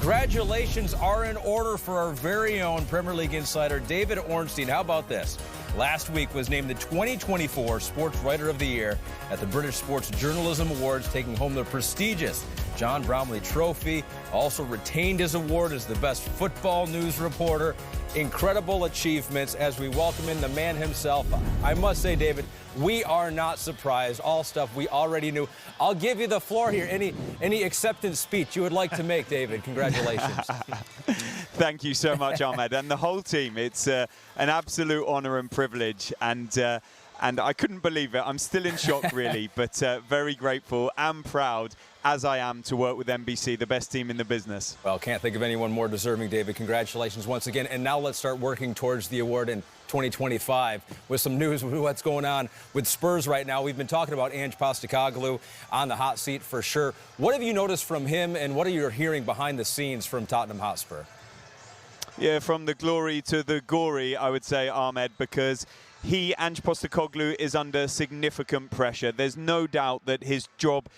Congratulations are in order for our very own Premier League insider, David Ornstein. How about this? Last week was named the 2024 Sports Writer of the Year at the British Sports Journalism Awards, taking home the prestigious John Bromley Trophy. Also retained his award as the best football news reporter. Incredible achievements as we welcome in the man himself. I must say, David, we are not surprised. All stuff we already knew. I'll give you the floor here. Any acceptance speech you would like to make, David? Congratulations. Thank you so much, Ahmed, and the whole team. It's an absolute honor and privilege, and I couldn't believe it. I'm still in shock, really, but very grateful and proud, as I am, to work with NBC, the best team in the business. Well, can't think of anyone more deserving, David. Congratulations once again. And now let's start working towards the award in 2025 with some news of what's going on with Spurs right now. We've been talking about Ange Postecoglou on the hot seat for sure. What have you noticed from him, and what are you hearing behind the scenes from Tottenham Hotspur? Yeah, from the glory to the gory, I would say, Ahmed, because Ange Postecoglou, is under significant pressure. There's no doubt that his job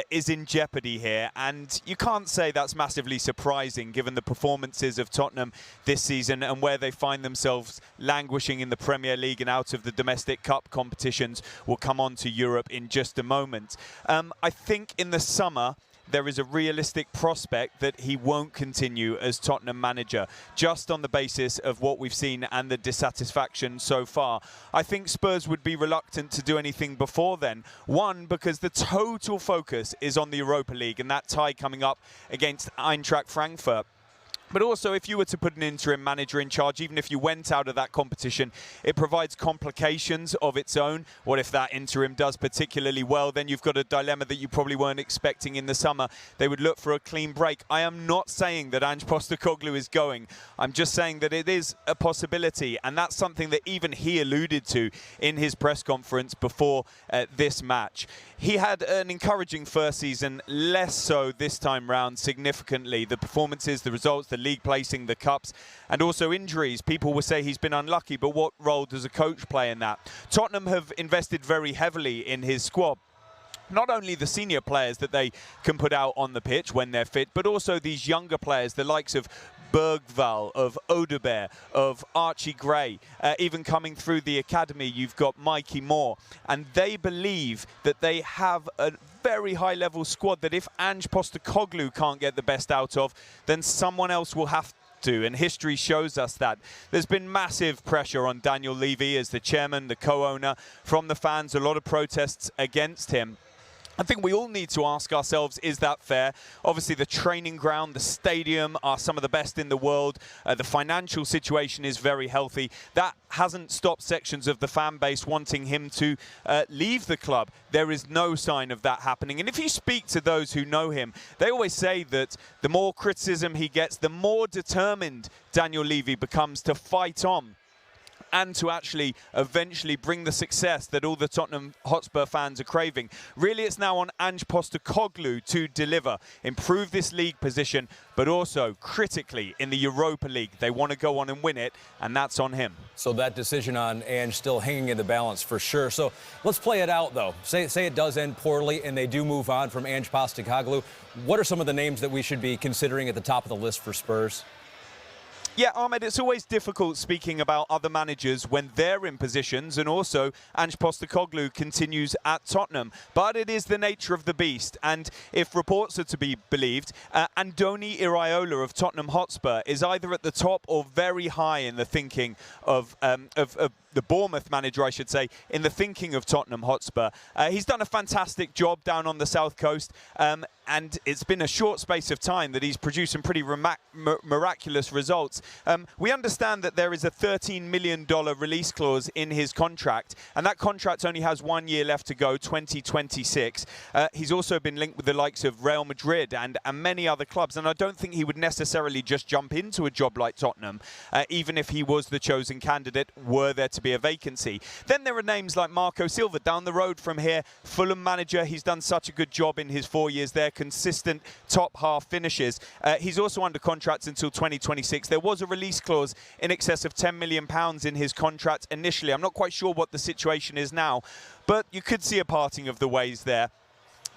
is in jeopardy here, and you can't say that's massively surprising given the performances of Tottenham this season and where they find themselves languishing in the Premier League and out of the domestic cup competitions. We'll come on to Europe in just a moment. I think in the summer, there is a realistic prospect that he won't continue as Tottenham manager, just on the basis of what we've seen and the dissatisfaction so far. I think Spurs would be reluctant to do anything before then. One, because the total focus is on the Europa League and that tie coming up against Eintracht Frankfurt. But also, if you were to put an interim manager in charge, even if you went out of that competition, it provides complications of its own. What if that interim does particularly well? Then you've got a dilemma that you probably weren't expecting in the summer. They would look for a clean break. I am not saying that Ange Postecoglou is going. I'm just saying that it is a possibility, and that's something that even he alluded to in his press conference before this match. He had an encouraging first season, less so this time round significantly. The performances, the results, the league placing, the cups, and also injuries. People will say he's been unlucky, but what role does a coach play in that? Tottenham have invested very heavily in his squad. Not only the senior players that they can put out on the pitch when they're fit, but also these younger players, the likes of Bergvall, of Odegaard, of Archie Gray, even coming through the academy, you've got Mikey Moore. And they believe that they have a very high-level squad that if Ange Postecoglou can't get the best out of, then someone else will have to, and history shows us that. There's been massive pressure on Daniel Levy as the chairman, the co-owner, from the fans, a lot of protests against him. I think we all need to ask ourselves, is that fair? Obviously, the training ground, the stadium are some of the best in the world. The financial situation is very healthy. That hasn't stopped sections of the fan base wanting him to leave the club. There is no sign of that happening. And if you speak to those who know him, they always say that the more criticism he gets, the more determined Daniel Levy becomes to fight on and to actually eventually bring the success that all the Tottenham Hotspur fans are craving. Really, it's now on Ange Postecoglou to deliver, improve this league position, but also critically in the Europa League. They want to go on and win it, and that's on him. So that decision on Ange still hanging in the balance for sure. So let's play it out, though. Say it does end poorly and they do move on from Ange Postecoglou. What are some of the names that we should be considering at the top of the list for Spurs? Yeah, Ahmed, it's always difficult speaking about other managers when they're in positions, and also Ange Postecoglou continues at Tottenham. But it is the nature of the beast, and if reports are to be believed, Andoni Iraola of Tottenham Hotspur is either at the top or very high in the thinking of the Bournemouth manager, I should say, in the thinking of Tottenham Hotspur. He's done a fantastic job down on the south coast, and it's been a short space of time that he's produced some pretty miraculous results. We understand that there is a $13 million release clause in his contract, and that contract only has 1 year left to go, 2026. He's also been linked with the likes of Real Madrid and many other clubs, and I don't think he would necessarily just jump into a job like Tottenham, even if he was the chosen candidate, were there to be a vacancy. Then there are names like Marco Silva down the road from here, Fulham manager. He's done such a good job in his 4 years there, consistent top half finishes. He's also under contract until 2026. There was a release clause in excess of £10 million in his contract initially. I'm not quite sure what the situation is now, but you could see a parting of the ways there.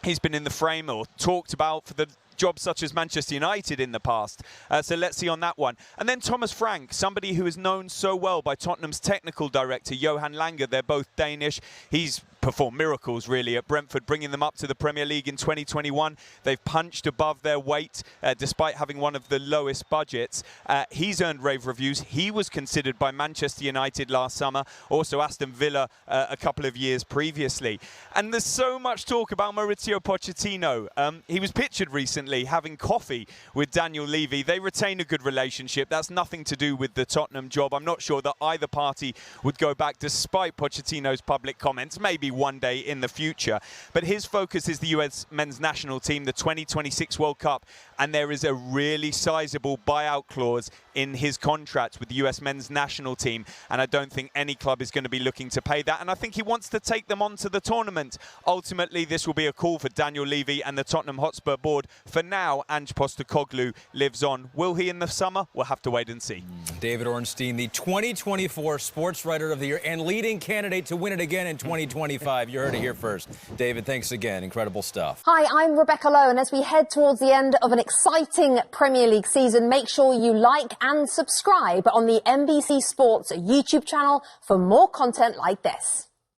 He's been in the frame or talked about for the jobs such as Manchester United in the past. So let's see on that one. And then Thomas Frank, somebody who is known so well by Tottenham's technical director, Johan Lange. They're both Danish. He's performed miracles really at Brentford, bringing them up to the Premier League in 2021. They've punched above their weight despite having one of the lowest budgets. He's earned rave reviews. He was considered by Manchester United last summer, also Aston Villa a couple of years previously. And there's so much talk about Mauricio Pochettino. He was pictured recently having coffee with Daniel Levy. They retain a good relationship. That's nothing to do with the Tottenham job. I'm not sure that either party would go back despite Pochettino's public comments. Maybe one day in the future. But his focus is the US men's national team, the 2026 World Cup, and there is a really sizable buyout clause in his contract with the US men's national team, and I don't think any club is going to be looking to pay that, and I think he wants to take them on to the tournament. Ultimately, this will be a call for Daniel Levy and the Tottenham Hotspur board. For now, Ange Postecoglou lives on. Will he in the summer? We'll have to wait and see. David Ornstein, the 2024 Sports Writer of the Year and leading candidate to win it again in 2025. You heard it here first. David, thanks again. Incredible stuff. Hi, I'm Rebecca Lowe, and as we head towards the end of an exciting Premier League season, make sure you like and subscribe on the NBC Sports YouTube channel for more content like this.